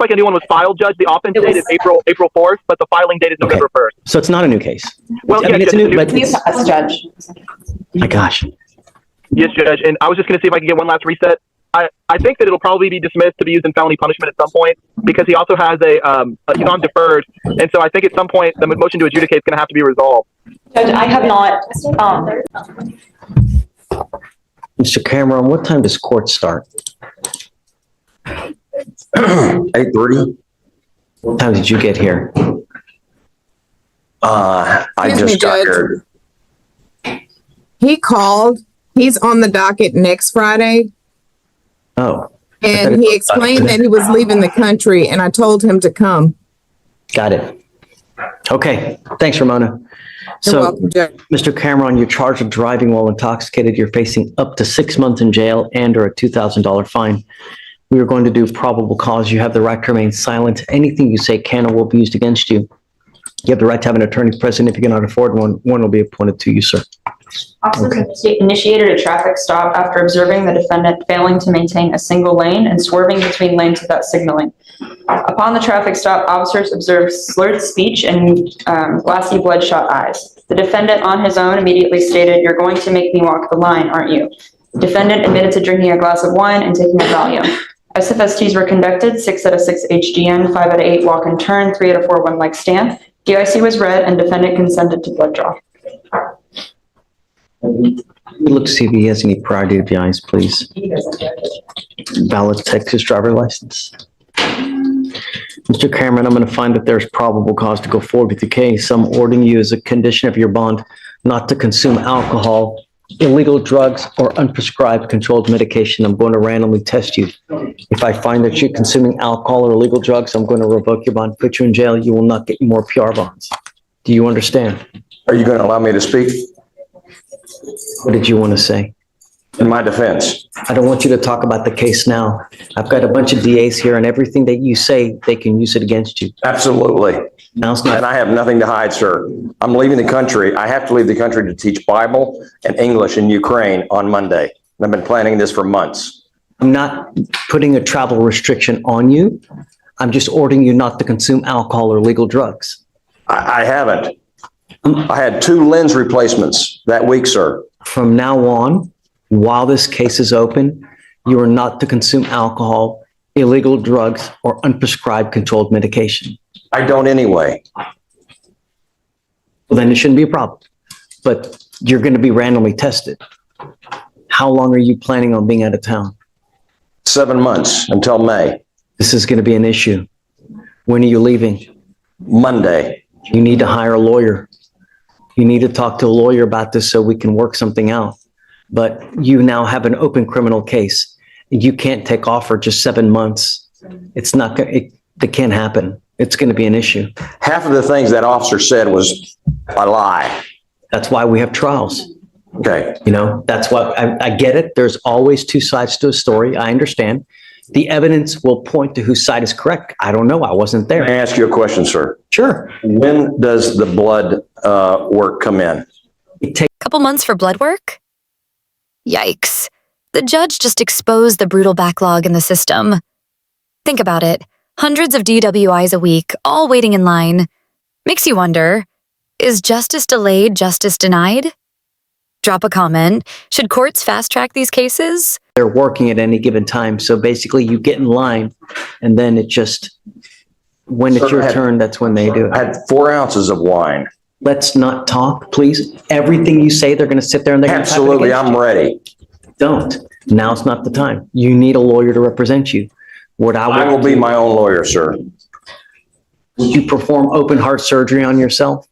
like a new one was filed, Judge. The offense date is April 4th, but the filing date is November 1st. So it's not a new case. Well, I mean, it's a new, but Please pass, Judge. my gosh. Yes, Judge. And I was just going to see if I could get one last reset. I think that it'll probably be dismissed to be used in felony punishment at some point because he also has he's on deferred. And so I think at some point the motion to adjudicate is going to have to be resolved. Judge, I have not. Mr. Cameron, what time does court start? 8:30. What time did you get here? I just got here. He called. He's on the docket next Friday. Oh. And he explained that he was leaving the country, and I told him to come. Got it. Okay. Thanks, Ramona. You're welcome, Judge. Mr. Cameron, you're charged with driving while intoxicated. You're facing up to 6 months in jail and or a $2,000 fine. We are going to do probable cause. You have the right to remain silent. Anything you say can or will be used against you. You have the right to have an attorney present. If you cannot afford one, one will be appointed to you, sir. Officers initiated a traffic stop after observing the defendant failing to maintain a single lane and swerving between lanes without signaling. Upon the traffic stop, officers observed slurred speech and glassy, bloodshot eyes. The defendant on his own immediately stated, "You're going to make me walk the line, aren't you?" The defendant admitted to drinking a glass of wine and taking a Valium. SFSTs were conducted, 6 out of 6 HGN, 5 out of 8 walk and turn, 3 out of 4 one-leg stand. DIC was read and defendant consented to blood draw. Look to see if he has any prior DWIs, please. Valid Texas driver license. Mr. Cameron, I'm going to find that there's probable cause to go forward with the case. I'm ordering you as a condition of your bond not to consume alcohol, illegal drugs, or unprescribed controlled medication. I'm going to randomly test you. If I find that you're consuming alcohol or illegal drugs, I'm going to revoke your bond, put you in jail. You will not get more PR bonds. Do you understand? Are you going to allow me to speak? What did you want to say? In my defense. I don't want you to talk about the case now. I've got a bunch of DAs here, and everything that you say, they can use it against you. Absolutely. Now's not. And I have nothing to hide, sir. I'm leaving the country. I have to leave the country to teach Bible and English in Ukraine on Monday. I've been planning this for months. I'm not putting a travel restriction on you. I'm just ordering you not to consume alcohol or illegal drugs. I haven't. I had 2 lens replacements that week, sir. From now on, while this case is open, you are not to consume alcohol, illegal drugs, or unprescribed controlled medication. I don't anyway. Well, then it shouldn't be a problem. But you're going to be randomly tested. How long are you planning on being out of town? 7 months until May. This is going to be an issue. When are you leaving? Monday. You need to hire a lawyer. You need to talk to a lawyer about this so we can work something out. But you now have an open criminal case. You can't take off for just 7 months. It's not going. It can't happen. It's going to be an issue. Half of the things that officer said was a lie. That's why we have trials. Okay. You know, that's why I get it. There's always 2 sides to a story. I understand. The evidence will point to whose side is correct. I don't know. I wasn't there. May I ask you a question, sir? Sure. When does the blood work come in? Couple months for blood work? Yikes. The judge just exposed the brutal backlog in the system. Think about it. Hundreds of DWIs a week, all waiting in line. Makes you wonder, is justice delayed, justice denied? Drop a comment. Should courts fast-track these cases? They're working at any given time. So basically you get in line and then it just, when it's your turn, that's when they do it. I had 4 ounces of wine. Let's not talk, please. Everything you say, they're going to sit there and they're going to type it Absolutely, against I'm you. ready. Don't. Now's not the time. You need a lawyer to represent you. What I will be my own lawyer, sir. Would you perform open heart surgery on yourself?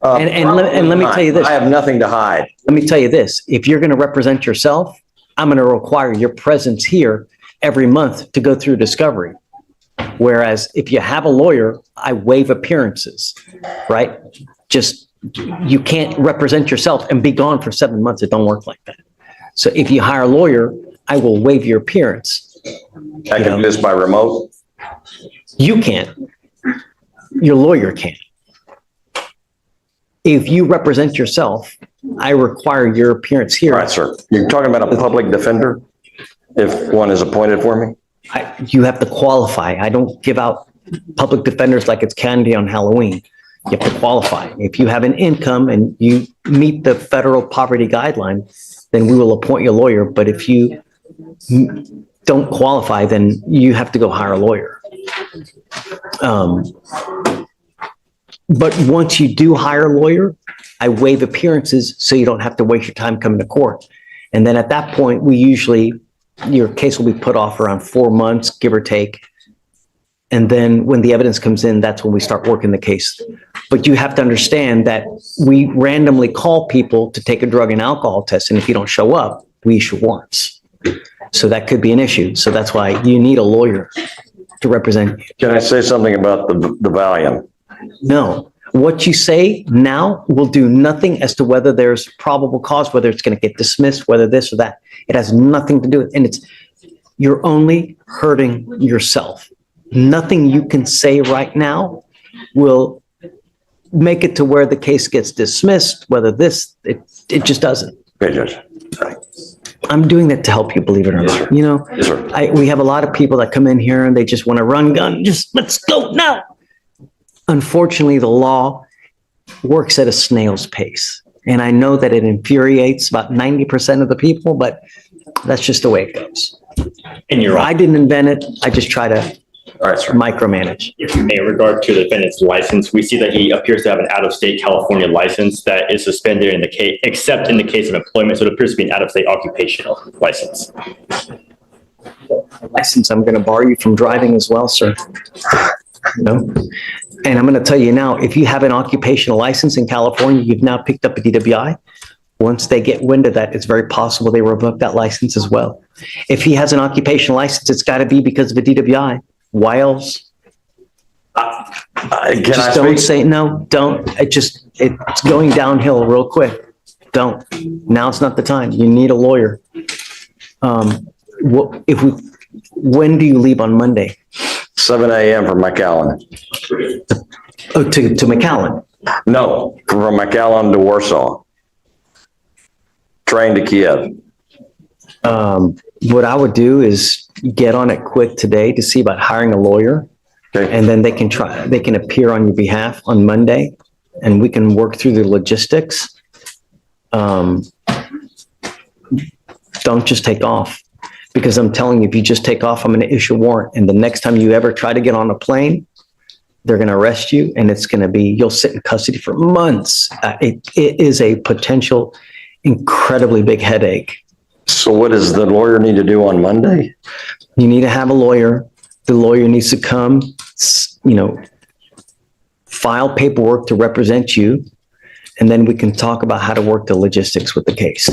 And let me tell you this. I have nothing to hide. Let me tell you this. If you're going to represent yourself, I'm going to require your presence here every month to go through discovery. Whereas if you have a lawyer, I waive appearances, right? Just, you can't represent yourself and be gone for 7 months. It don't work like that. So if you hire a lawyer, I will waive your appearance. I can do this by remote. You can't. Your lawyer can. If you represent yourself, I require your appearance here. All right, sir. You're talking about a public defender if one is appointed for me? You have to qualify. I don't give out public defenders like it's candy on Halloween. You have to qualify. If you have an income and you meet the federal poverty guideline, then we will appoint you a lawyer. But if you don't qualify, then you have to go hire a lawyer. But once you do hire a lawyer, I waive appearances so you don't have to waste your time coming to court. And then at that point, your case will be put off around 4 months, give or take. And then when the evidence comes in, that's when we start working the case. But you have to understand that we randomly call people to take a drug and alcohol test. And if you don't show up, we issue warrants. So that could be an issue. So that's why you need a lawyer to represent you. Can I say something about the Valium? No. What you say now will do nothing as to whether there's probable cause, whether it's going to get dismissed, whether this or that. It has nothing to do with it. And you're only hurting yourself. Nothing you can say right now will make it to where the case gets dismissed, whether it just doesn't. Okay, Judge. I'm doing that to help you, believe it or Yes, not. sir. You know, Yes, sir. we have a lot of people that come in here and they just want to run gun. Just let's go now. Unfortunately, the law works at a snail's pace. And I know that it infuriates about 90% of the people, but that's just the way it goes. And you're I right. didn't invent it. I just try to All right, sir. micromanage. If you may, in regard to the defendant's license, we see that he appears to have an out-of-state California license that is suspended in the case, except in the case of employment. So it appears to be an out-of-state occupational license. License, I'm going to bar you from driving as well, sir. No. And I'm going to tell you now, if you have an occupational license in California, you've now picked up a DWI. Once they get wind of that, it's very possible they revoke that license as well. If he has an occupational license, it's got to be because of a DWI. Why else? Can Just I don't speak? say, no, don't. It's going downhill real quick. Don't. Now's not the time. You need a lawyer. When do you leave on Monday? 7 a.m. from McAllen. Oh, to McAllen. No, from McAllen to Warsaw. Train to Kiev. What I would do is get on it quick today to see about hiring a lawyer. Okay. And then they can appear on your behalf on Monday and we can work through the logistics. Don't just take off, because I'm telling you, if you just take off, I'm going to issue a warrant. And the next time you ever try to get on a plane, they're going to arrest you and it's going to be, you'll sit in custody for months. It is a potential incredibly big headache. So what does the lawyer need to do on Monday? You need to have a lawyer. The lawyer needs to come, file paperwork to represent you, and then we can talk about how to work the logistics with the case.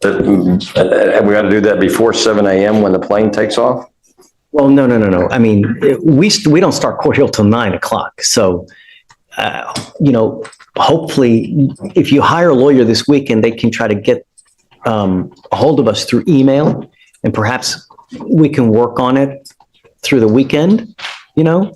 And we got to do that before 7 a.m. when the plane takes off? Well, no. I mean, we don't start court here till 9 o'clock. So, hopefully, if you hire a lawyer this weekend, they can try to get a hold of us through email, and perhaps we can work on it through the weekend, But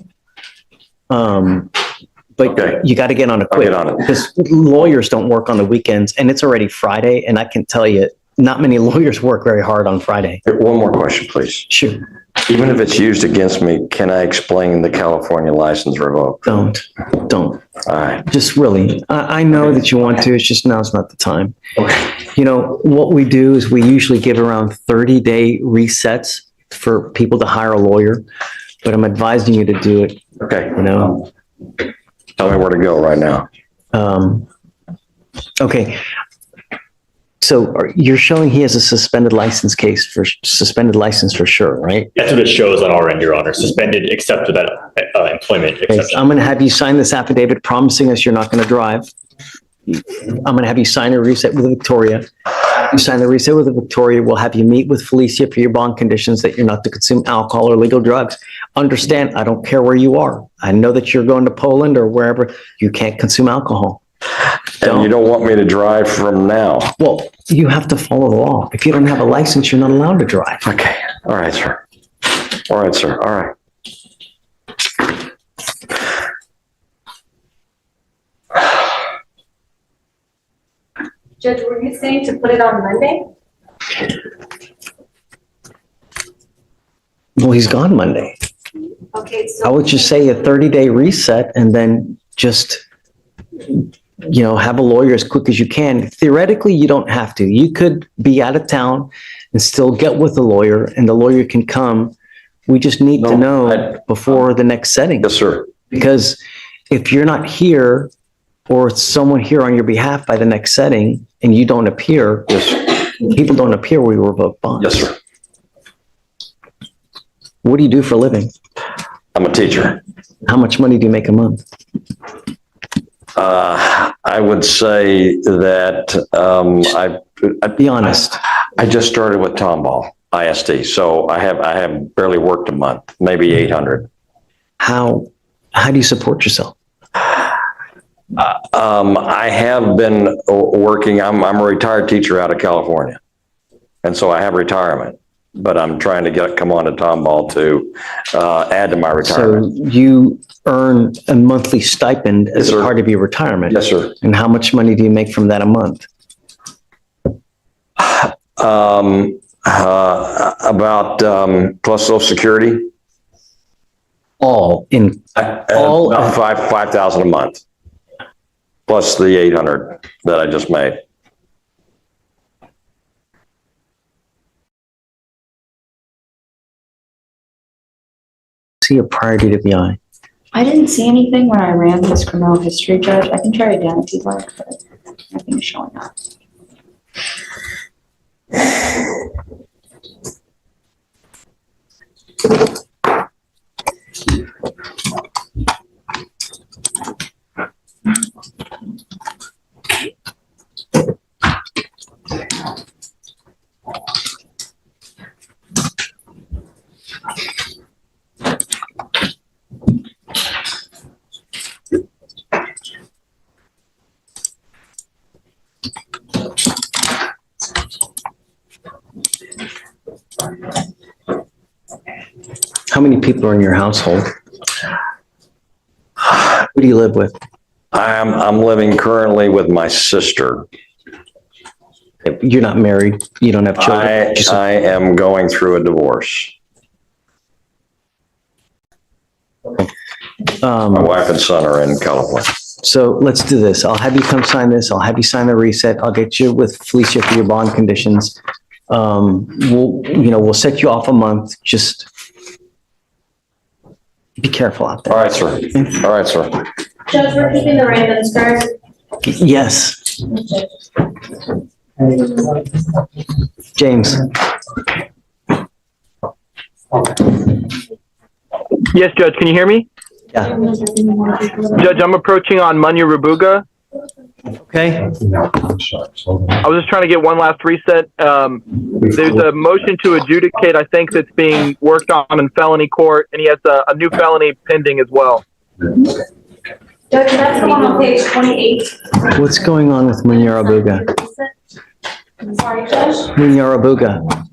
Okay. you got to get on it I'll quick, get on it. because lawyers don't work on the weekends, and it's already Friday, and I can tell you, not many lawyers work very hard on Friday. One more question, please. Shoot, Even if it's used against me, can I explain the California license revoked? don't. All right. Just really, I know that you want to, it's just now's not the time. Okay. What we do is we usually give around 30-day resets for people to hire a lawyer, but I'm advising you to do it, Okay. Tell me where to go right now. Okay. So you're showing he has a suspended license for sure, right? That's what it shows on our end, Your Honor. Suspended except for that employment Okay, exception. I'm going to have you sign this affidavit promising us you're not going to drive. I'm going to have you sign a reset with Victoria. You sign the reset with Victoria. We'll have you meet with Felicia for your bond conditions that you're not to consume alcohol or legal drugs. Understand, I don't care where you are. I know that you're going to Poland or wherever. You can't consume alcohol. And you don't want me to drive from now? Well, you have to follow the law. If you don't have a license, you're not allowed to drive. Okay. All right, sir. All right, sir. All right. Judge, were you saying to put it on Monday? Well, he's gone Monday. Okay, I so would just say a 30-day reset and then just, have a lawyer as quick as you can. Theoretically, you don't have to. You could be out of town and still get with the lawyer and the lawyer can come. We just need to know before the next setting. Yes, sir. Because if you're not here or it's someone here on your behalf by the next setting and you don't appear, Yes, people don't appear, we revoke bonds. yes, sir. What do you do for a living? I'm a teacher. How much money do you make a month? I would say that Be honest. I just started with Tomball ISD, so I have barely worked a month, maybe 800. How do you support yourself? I have been working. I'm a retired teacher out of California, and so I have retirement. But I'm trying to come on to Tomball to add to my retirement. So you earn a monthly stipend as Yes, a sir. part of your retirement? Yes, sir. And how much money do you make from that a month? About plus Social Security, All in, all about 5,000 a month, plus the 800 that I just made. see a prior DWI. I didn't see anything when I ran this criminal history, Judge. I can try again if you'd like, but nothing is showing up. How many people are in your household? Who do you live with? I'm living currently with my sister. You're not married. You don't have children. I am going through a divorce. My wife and son are in California. So let's do this. I'll have you come sign this. I'll have you sign the reset. I'll get you with Fleischer for your bond conditions. We'll set you off a month. Just be careful out there. All right, sir. All right, sir. Judge, we're keeping the random stars. Yes. James. Yes, Judge, can you hear me? Yeah. Judge, I'm approaching on Rabuga. Okay. I was just trying to get one last reset. There's a motion to adjudicate, I think, that's being worked on in felony court, and he has a new felony pending as well. Judge, that's the one on page 28. What's going on with Rabuga? I'm sorry, Judge. Rabuga.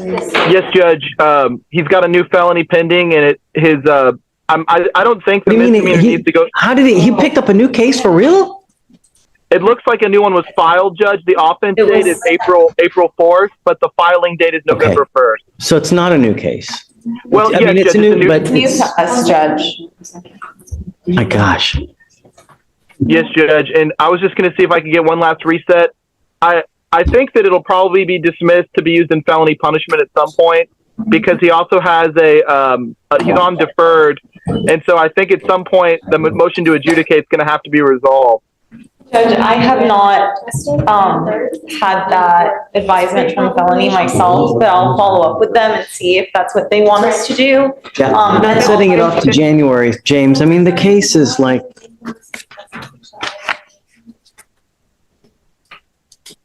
Yes, Judge. He's got a new felony pending, and I don't think the misdemeanor needs to go. How did he picked up a new case for real? It looks like a new one was filed, Judge. The offense date is April 4th, but the filing date is November 1st. So it's not a new case. Well, I mean, yes, it's Judge, a new, but New to us, Judge. my gosh. Yes, Judge. And I was just going to see if I could get one last reset. I think that it'll probably be dismissed to be used in felony punishment at some point because he also has he's on deferred. And so I think at some point the motion to adjudicate is going to have to be resolved. Judge, I have not had that advisement from felony myself, but I'll follow up with them and see if that's what they want us to do. Yeah, we're not setting it off to January, James. I mean, the case is like,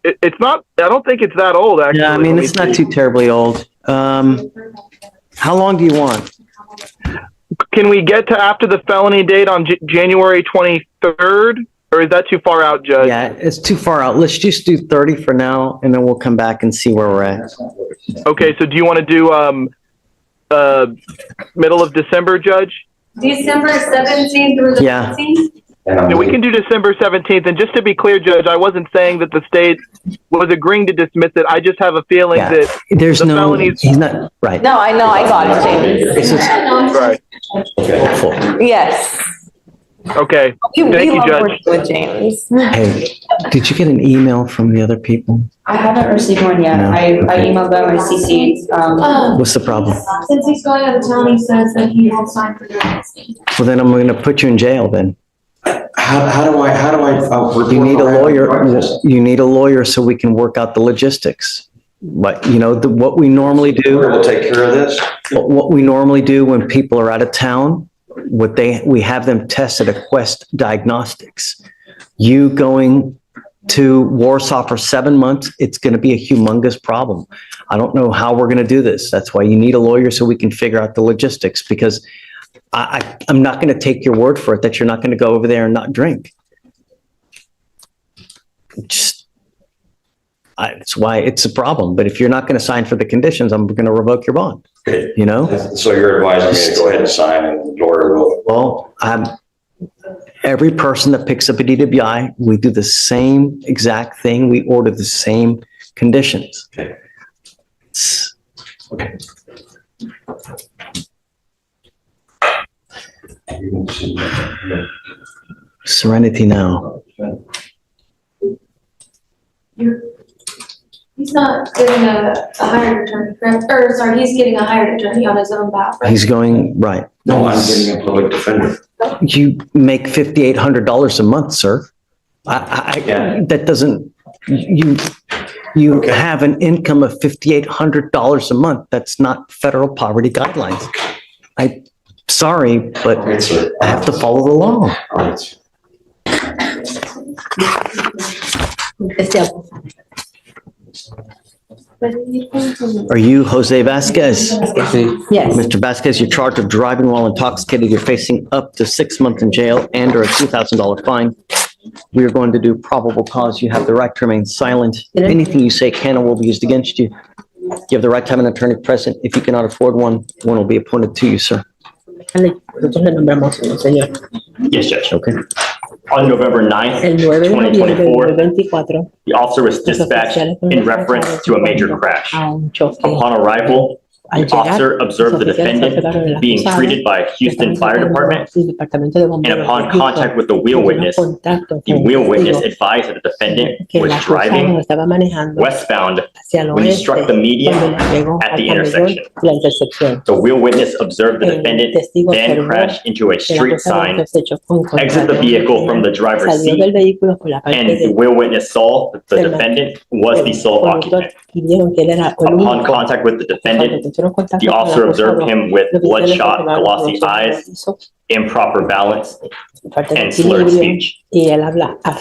It's not, I don't think it's that old, actually. yeah, I mean, it's not too terribly old. How long do you want? Can we get to after the felony date on January 23rd? Or is that too far out, Judge? Yeah, it's too far out. Let's just do 30 for now, and then we'll come back and see where we're at. Okay, so do you want to do middle of December, Judge? December 17th through the Yeah. 15th? And Yeah, we can do December 17th. And just to be clear, Judge, I wasn't saying that the state was agreeing to dismiss it. I just have a feeling Yeah, that there's the no, felonies. he's not, right. No, I know, I got it, James. It's just Right. awful. Yes. Okay. We Thank you, love Judge. working with James. Hey, did you get an email from the other people? I haven't received one yet. No, I okay. emailed them and CC'd, What's the problem? Since he's going out of town, he says that he won't sign for the next meeting. Well, then I'm gonna put you in jail then. how do I? You need a lawyer, you need a lawyer so we can work out the logistics. But, you know, what we normally do. We'll take care of this. What we normally do when people are out of town, we have them tested at Quest Diagnostics. You going to Warsaw for 7 months, it's going to be a humongous problem. I don't know how we're going to do this. That's why you need a lawyer so we can figure out the logistics, because I'm not going to take your word for it that you're not going to go over there and not drink. That's why it's a problem. But if you're not going to sign for the conditions, I'm going to revoke your bond, you know? So you're advising me to go ahead and sign and the lawyer will. Well, every person that picks up a DWI, we do the same exact thing. We order the same conditions. Okay. Okay. Serenity now. He's not getting a hired attorney, correct? Or, sorry, he's getting a hired attorney on his own behalf, right? He's going, right. No, I'm getting a public defender. You make $5,800 a month, sir. Yeah. That doesn't, you have an income of $5,800 a month. That's not federal poverty guidelines. Sorry, but Okay, sir. I have to follow the law. All right. Are you Jose Vasquez? yes. Mr. Vasquez, you're charged with driving while intoxicated. You're facing up to 6 months in jail and or a $2,000 fine. We are going to do probable cause. You have the right to remain silent. Anything you say can and will be used against you. You have the right to have an attorney present. If you cannot afford one will be appointed to you, sir. Yes, Judge. Okay. On November 9th, 2024, the officer was dispatched in reference to a major crash. Upon arrival, the officer observed the defendant being treated by Houston Fire Department, and upon contact with the wheel witness advised that the defendant was driving westbound when he struck the median at the intersection. The wheel witness observed the defendant then crash into a street sign, exit the vehicle from the driver's seat, and the wheel witness saw that the defendant was the sole occupant. Upon contact with the defendant, the officer observed him with bloodshot, glossy eyes, improper balance, and slurred speech.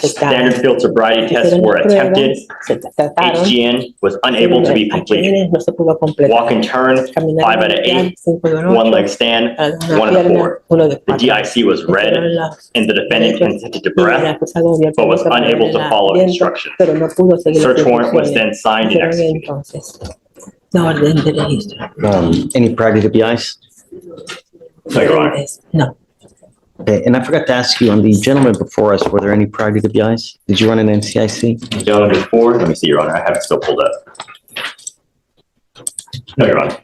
Standard field sobriety tests were attempted. HGN was unable to be completed. Walk and turn, 5 out of 8. One leg stand, 1 out of 4. The DIC was read, and the defendant consented to breath, but was unable to follow instructions. Search warrant was then signed and executed. Any prior DWIs? No, Your Honor. No. Okay, and I forgot to ask you, on the gentleman before us, were there any prior DWIs? Did you run an NCIC? Gentleman before, let me see, Your Honor, I have it still pulled up. No, Your Honor.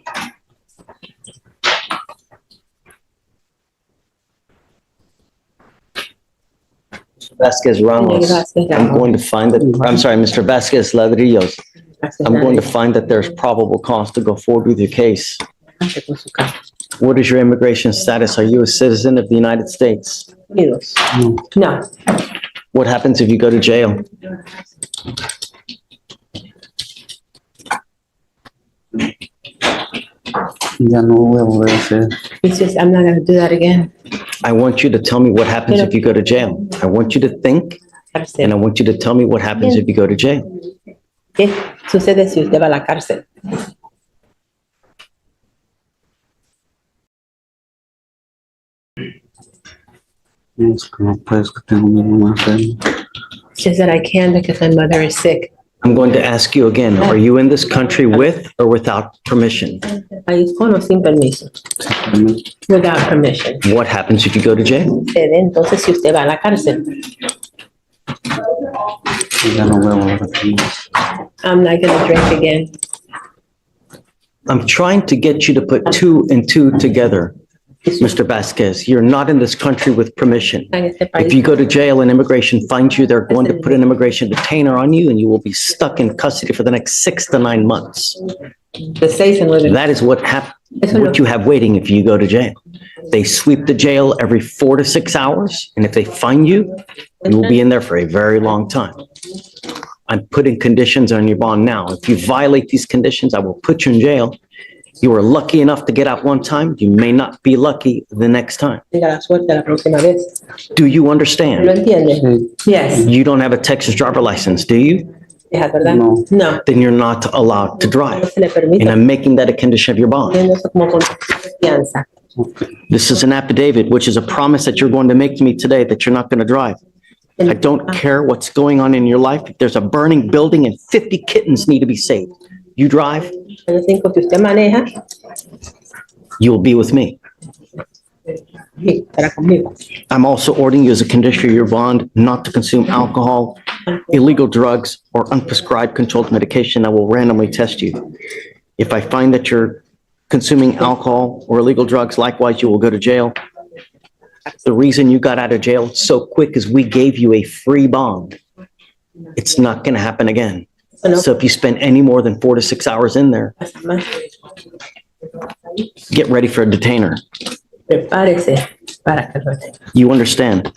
Vasquez Ramos, I'm going to find that, I'm sorry, Mr. Vasquez Ladrillos, I'm going to find that there's probable cause to go forward with your case. What is your immigration status? Are you a citizen of the United States? No. What happens if you go to jail? It's just, I'm not gonna do that again. I want you to tell me what happens if you go to jail. I want you to think, and I want you to tell me what happens if you go to jail. ¿Qué sucede si usted va a la cárcel? It's just that I can't because my mother is sick. I'm going to ask you again, are you in this country with or without permission? País con o sin permiso. Without permission. What happens if you go to jail? Entonces, si usted va a la cárcel. I'm not gonna drink again. I'm trying to get you to put two and two together, Mr. Vasquez. You're not in this country with permission. If you go to jail and immigration finds you, they're going to put an immigration detainer on you and you will be stuck in custody for the next 6 to 9 months. That is what you have waiting if you go to jail. They sweep the jail every 4 to 6 hours, and if they find you, you will be in there for a very long time. I'm putting conditions on your bond now. If you violate these conditions, I will put you in jail. You were lucky enough to get out one time. You may not be lucky the next time. Do you understand? Yes. You don't have a Texas driver license, do you? No. No. Then you're not allowed to drive. And I'm making that a condition of your bond. This is an affidavit, which is a promise that you're going to make to me today that you're not going to drive. I don't care what's going on in your life. If there's a burning building and 50 kittens need to be saved, you drive, you will be with me. I'm also ordering you as a condition of your bond not to consume alcohol, illegal drugs, or unprescribed controlled medication. I will randomly test you. If I find that you're consuming alcohol or illegal drugs, likewise, you will go to jail. The reason you got out of jail so quick is we gave you a free bond. It's not going to happen again. So if you spend any more than 4 to 6 hours in there, get ready for a detainer. You understand?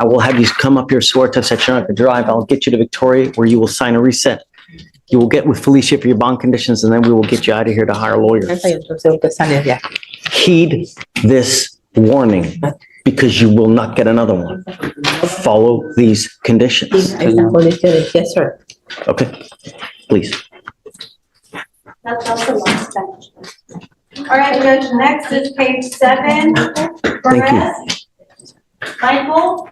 I will have you come up here, swear to that you're not going to drive. I'll get you to Victoria where you will sign a reset. You will get with Felicia for your bond conditions, and then we will get you out of here to hire lawyers. Heed this warning because you will not get another one. Follow these conditions. Yes, sir. Okay, please. That's also last time. All right, Judge, next is page 7. Thank you. Michael?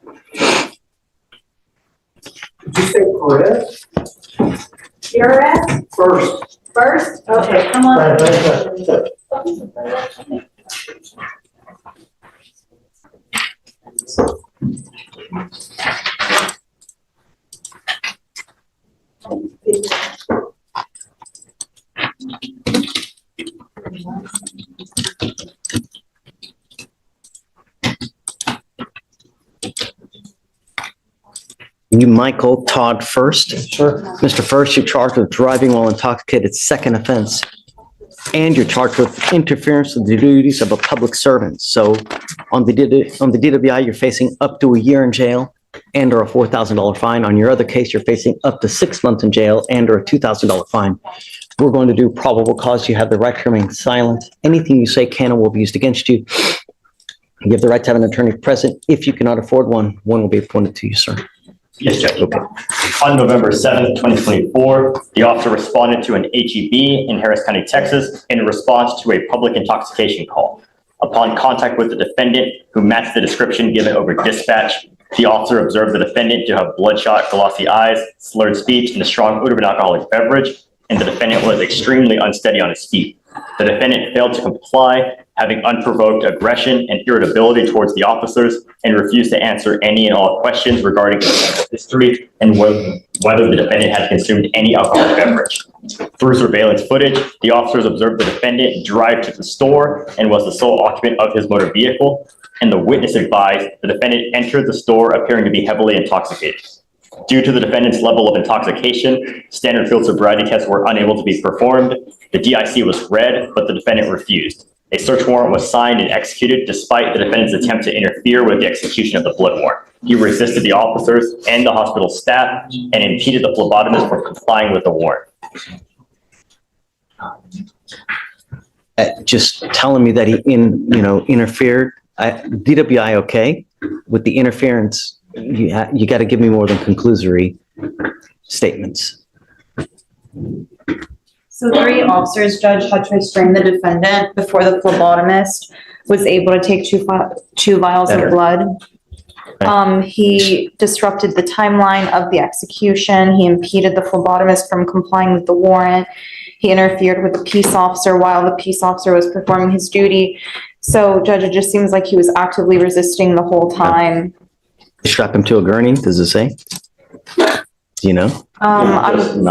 Did you say Perez? Perez? First. First? Okay, come on. You, Michael Todd First. Sure. Mr. First, you're charged with driving while intoxicated, second offense. And you're charged with interference with the duties of a public servant. So on the DWI, you're facing up to a year in jail and or a $4,000 fine. On your other case, you're facing up to 6 months in jail and or a $2,000 fine. We're going to do probable cause. You have the right to remain silent. Anything you say can and will be used against you. You have the right to have an attorney present. If you cannot afford one, one will be appointed to you, sir. Yes, Judge. Okay. On November 7th, 2024, the officer responded to an HEB in Harris County, Texas, in response to a public intoxication call. Upon contact with the defendant, who matched the description given over dispatch, the officer observed the defendant to have bloodshot, glossy eyes, slurred speech, and a strong odor of an alcoholic beverage, and the defendant was extremely unsteady on his feet. The defendant failed to comply, having unprovoked aggression and irritability towards the officers, and refused to answer any and all questions regarding his history and whether the defendant had consumed any alcoholic beverage. Through surveillance footage, the officers observed the defendant drive to the store and was the sole occupant of his motor vehicle, and the witness advised the defendant entered the store appearing to be heavily intoxicated. Due to the defendant's level of intoxication, standard field sobriety tests were unable to be performed. The DIC was read, but the defendant refused. A search warrant was signed and executed despite the defendant's attempt to interfere with the execution of the blood warrant. He resisted the officers and the hospital staff and impeded the phlebotomist from complying with the warrant. Just telling me that he interfered. DWI okay with the interference? You got to give me more than conclusory statements. So 3 officers, Judge, had to restrain the defendant before the phlebotomist was able to take two vials of blood. He disrupted the timeline of the execution. He impeded the phlebotomist from complying with the warrant. He interfered with the peace officer while the peace officer was performing his duty. So, Judge, it just seems like he was actively resisting the whole time. Strap him to a gurney, does it say? Do you know? I'm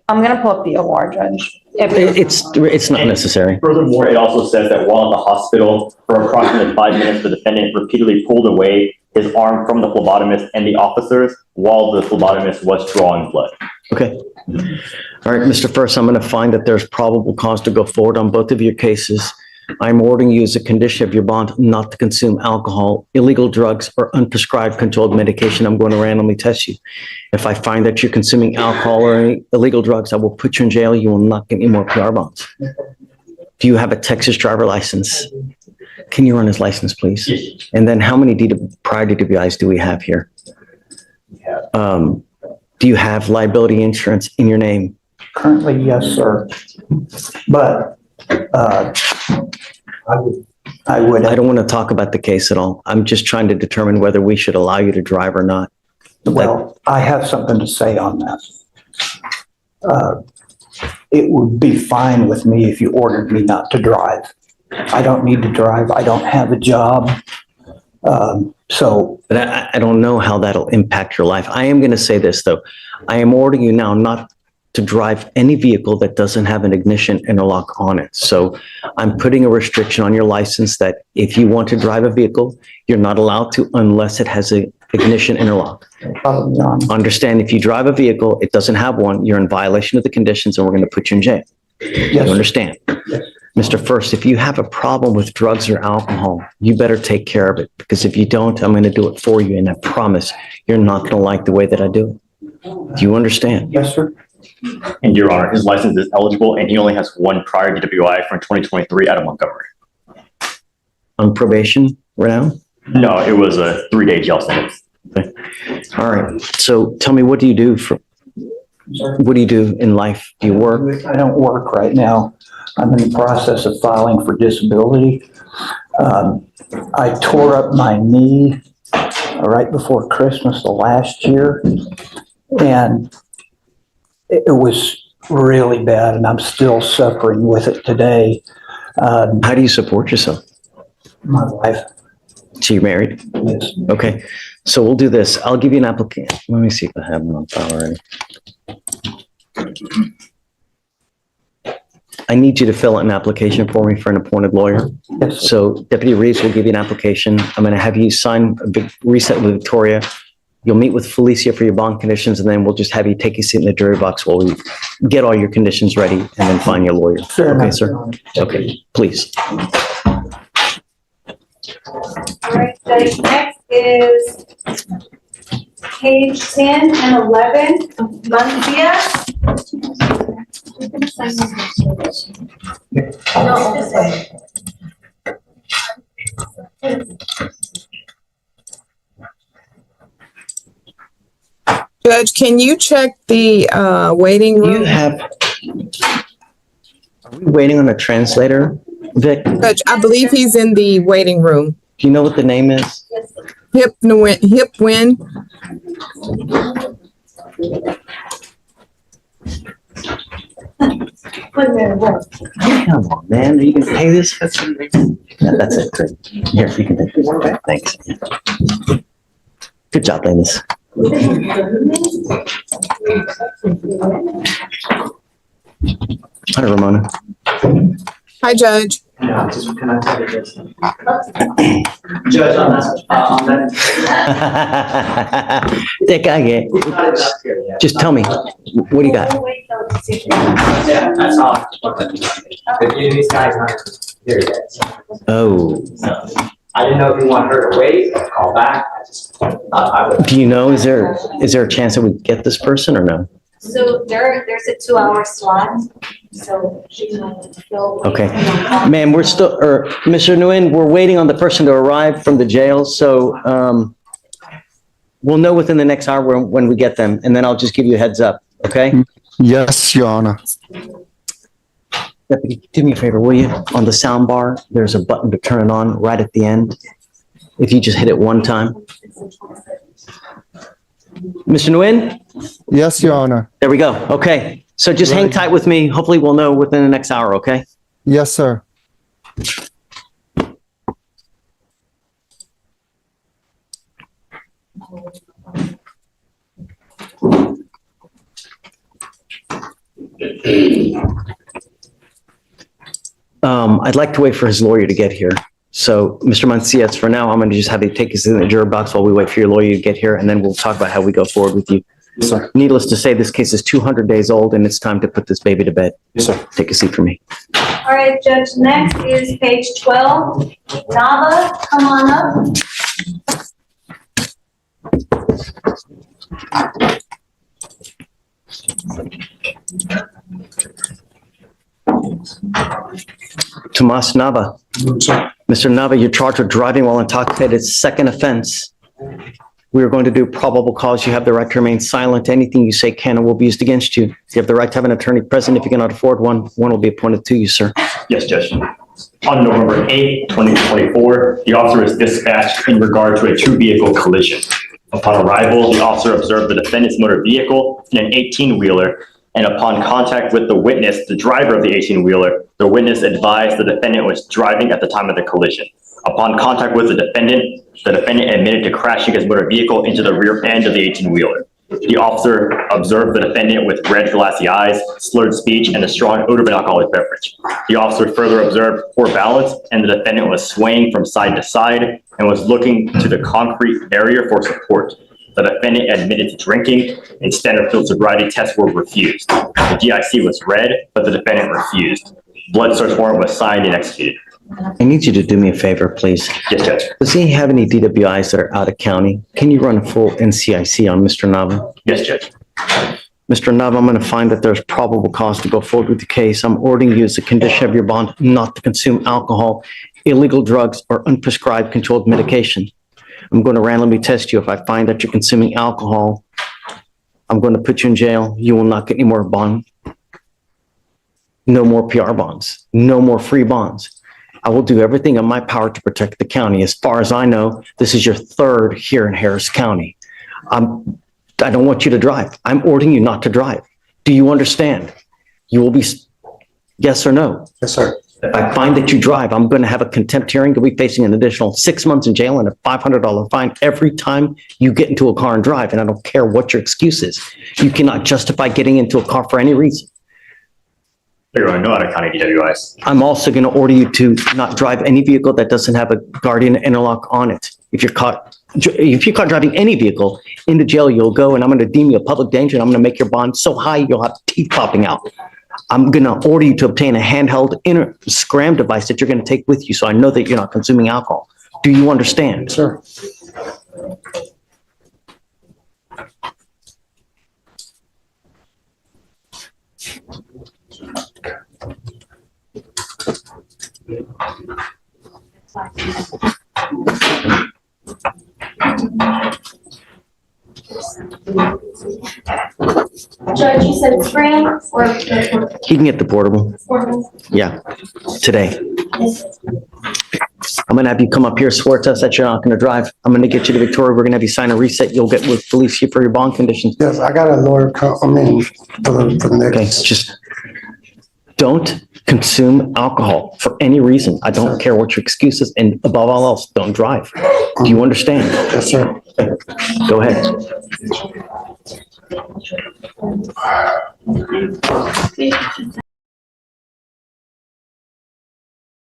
gonna pull up the OR, Judge. It's not necessary. Furthermore, it also says that while in the hospital for approximately 5 minutes, the defendant repeatedly pulled away his arm from the phlebotomist and the officers while the phlebotomist was drawing blood. Okay. All right, Mr. First, I'm going to find that there's probable cause to go forward on both of your cases. I'm ordering you as a condition of your bond not to consume alcohol, illegal drugs, or unprescribed controlled medication. I'm going to randomly test you. If I find that you're consuming alcohol or any illegal drugs, I will put you in jail. You will not get any more PR bonds. Do you have a Texas driver license? Can you run his license, please? Yes. And then how many prior DWIs do we have here? Do you have liability insurance in your name? Currently, yes, sir. But, I would. I don't want to talk about the case at all. I'm just trying to determine whether we should allow you to drive or not. Well, I have something to say on that. It would be fine with me if you ordered me not to drive. I don't need to drive. I don't have a job. But I don't know how that'll impact your life. I am going to say this, though. I am ordering you now not to drive any vehicle that doesn't have an ignition interlock on it. So I'm putting a restriction on your license that if you want to drive a vehicle, you're not allowed to unless it has an ignition interlock. Understand, if you drive a vehicle, it doesn't have one, you're in violation of the conditions and we're going to put you in jail. You understand? Yes. Mr. First, if you have a problem with drugs or alcohol, you better take care of it, because if you don't, I'm going to do it for you. And I promise you're not going to like the way that I do it. Do you understand? Yes, sir. And Your Honor, his license is eligible and he only has one prior DWI from 2023 out of Montgomery. On probation right now? No, it was a 3-day jail sentence. Okay. All right. So tell me, what do you do in life? Do you work? I don't work right now. I'm in the process of filing for disability. I tore up my knee right before Christmas the last year, and it was really bad, and I'm still suffering with it today. How do you support yourself? My wife. So you're married? Yes. Okay. So we'll do this. I'll give you an application. Let me see if I have one on file already. I need you to fill out an application for me for an appointed lawyer. Yes. So Deputy Reeves will give you an application. I'm going to have you sign a big reset with Victoria. You'll meet with Felicia for your bond conditions, and then we'll just have you take a seat in the jury box while we get all your conditions ready and then find your lawyer. Fair Okay, enough, sir? Your Honor. Okay, please. All right, Judge, next is page 10 and 11, Mancia. No, this way. Judge, can you check the waiting You room? are we waiting on a translator, Vic? Do Judge, I believe he's in the waiting room. you know what the name is? Hip Win. Come on, man. Are you going to pay this? Yeah, that's it. Great. Here, you can take this. Okay, thanks. Good job, ladies. Hi, Ramona. Hi, Judge. Can I tell you this? Judge, on that. That guy, just tell me, what do you got? Yeah, that's all. These guys aren't here yet. Oh, I didn't know if you want her to wait or call back. I just thought I would. do you know, is there a chance that we get this person or no? So there's a 2-hour slot, so she's going to fill. Okay. Ma'am, we're still, or Mr. Nguyen, we're waiting on the person to arrive from the jail, so we'll know within the next hour when we get them, and then I'll just give you a heads up, okay? Yes, Your Honor. Deputy, do me a favor, will you? On the sound bar, there's a button to turn it on right at the end. If you just hit it one time. Mr. Nguyen? Yes, Your Honor. There we go. Okay. So just hang tight with me. Hopefully we'll know within the next hour, okay? Yes, sir. I'd like to wait for his lawyer to get here. So, Mr. Mancias, for now, I'm going to just have you take his signature box while we wait for your lawyer to get here, and then we'll talk about how we go forward with you. Yes, sir. Needless to say, this case is 200 days old, and it's time to put this baby to bed. Yes, sir. Take a seat for me. All right, Judge, next is page 12. Nava, come on up. Tomas Nava. Mr. Nava, you're charged with driving while intoxicated, second offense. We are going to do probable cause. You have the right to remain silent. Anything you say can and will be used against you. You have the right to have an attorney present. If you cannot afford one, one will be appointed to you, sir. Yes, Judge. On November 8th, 2024, the officer was dispatched in regard to a two-vehicle collision. Upon arrival, the officer observed the defendant's motor vehicle in an 18-wheeler, and upon contact with the witness, the driver of the 18-wheeler, the witness advised the defendant was driving at the time of the collision. Upon contact with the defendant admitted to crashing his motor vehicle into the rear end of the 18-wheeler. The officer observed the defendant with red glassy eyes, slurred speech, and a strong odor of an alcoholic beverage. The officer further observed poor balance, and the defendant was swaying from side to side and was looking to the concrete barrier for support. The defendant admitted to drinking, and standard field sobriety tests were refused. The DIC was read, but the defendant refused. Blood search warrant was signed and executed. I need you to do me a favor, please. Yes, Judge. Does he have any DWIs that are out of county? Can you run a full NCIC on Mr. Nava? Yes, Judge. Mr. Nava, I'm going to find that there's probable cause to go forward with the case. I'm ordering you as a condition of your bond not to consume alcohol, illegal drugs, or unprescribed controlled medication. I'm going to randomly test you. If I find that you're consuming alcohol, I'm going to put you in jail. You will not get any more bond. No more PR bonds. No more free bonds. I will do everything in my power to protect the county. As far as I know, this is your third here in Harris County. I don't want you to drive. I'm ordering you not to drive. Do you understand? You will be, yes or no? Yes, sir. If I find that you drive, I'm going to have a contempt hearing. You'll be facing an additional 6 months in jail and a $500 fine every time you get into a car and drive. And I don't care what your excuse is. You cannot justify getting into a car for any reason. There are no out of county DWIs. I'm also going to order you to not drive any vehicle that doesn't have a guardian interlock on it. If you're caught driving any vehicle, into jail you'll go, and I'm going to deem you a public danger, and I'm going to make your bond so high you'll have teeth popping out. I'm going to order you to obtain a handheld scram device that you're going to take with you, so I know that you're not consuming alcohol. Do you understand? Sir. Judge, you said spring or? He can get the portable. Yeah, today. I'm going to have you come up here, swear to us that you're not going to drive. I'm going to get you to Victoria. We're going to have you sign a reset. You'll get with Felicia for your bond conditions. Yes, I got a lawyer coming for the Okay, next. just don't consume alcohol for any reason. I don't care what your excuse is, and above all else, don't drive. Do you understand? Yes, sir. Go ahead.